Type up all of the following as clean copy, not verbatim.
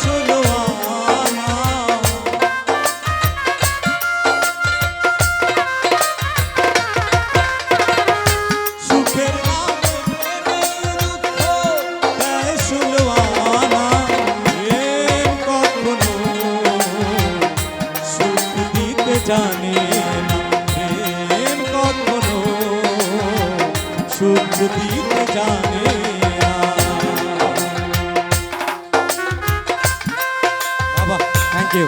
ষোলো আনা। সুখের নামে প্রেমের দুঃখ দেয় ষোলো আনা। প্রেম কখনো সুখ দিতে জানে না, প্রেম কখনো সুখ দিতে জানে না। বাবা থ্যাংক ইউ।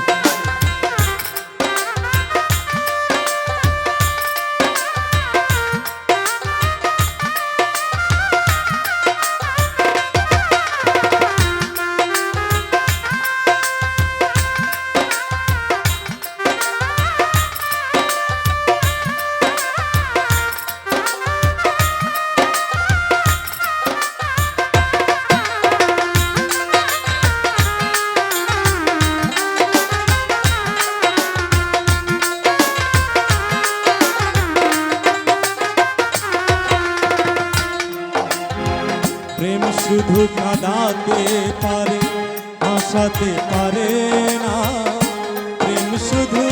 প্রেম শুধু কাঁদাতে পারে, হাসাতে পারে না। প্রেম শুধু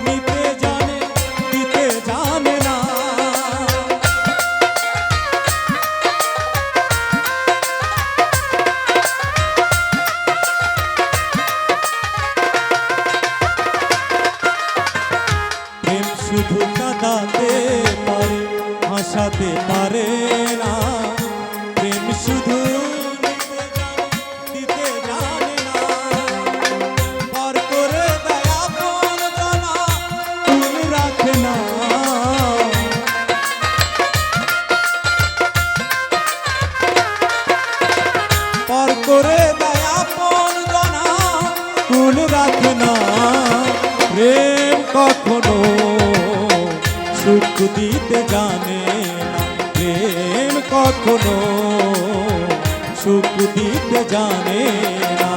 নিতে জানে, দিতে জানে না। প্রেম শুধু কাঁদাতে পারে, হাসাতে পারে না। প্রেম শুধু দিতে জানে না। পার করে দেয় আপন জানা, ভুল রাখে না। পার করে দেয় আপন জানা, ভুল রাখে না। প্রেম কখনো সুখ দিতে জানে না, প্রেম কখনো সুখ দিতে জানে না।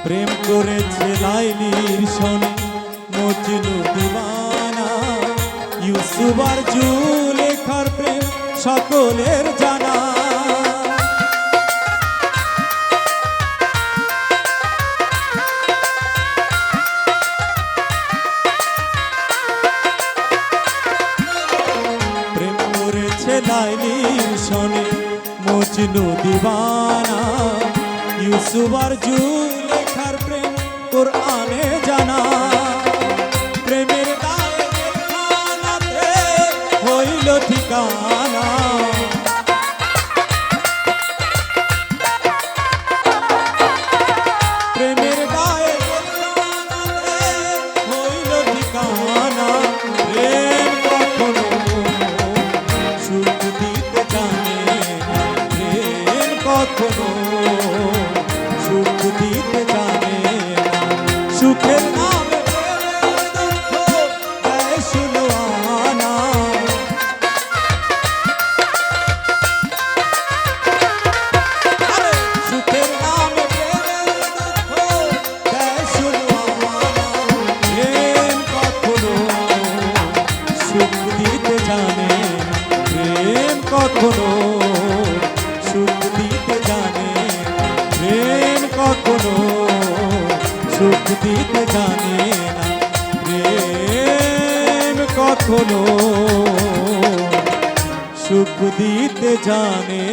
প্রেম করেছে লাইলির সনে মজনু দিওয়ানা। ইউসুফ আর জুলেখার প্রেম সকলের জানা। প্রেম করেছে লাইলির সনে মজনু দিওয়ানা। ইউসুফ আর জুলেখার প্রেম কোরআনে জানা। প্রেমের গায়ে জেলখানাতে হইল ঠিকানা। প্রেমের গায়ে জেলখানাতে হইল ঠিকানা। প্রেম কখনো সুখ দিতে জানে না, প্রেম কখনো সুখ দিতে জানে না। সুখের নামে দুঃখ দেয় ষোলো আনা। সুখের নামে দুঃখ দেয় ষোলো আনা। প্রেম কখনো সুখ দিতে জানে না, প্রেম কখনো সুখ দিতে জানে না। প্রেম কখনো সুখ দিতে জানে না, প্রেম কখনো সুখ দিতে জানে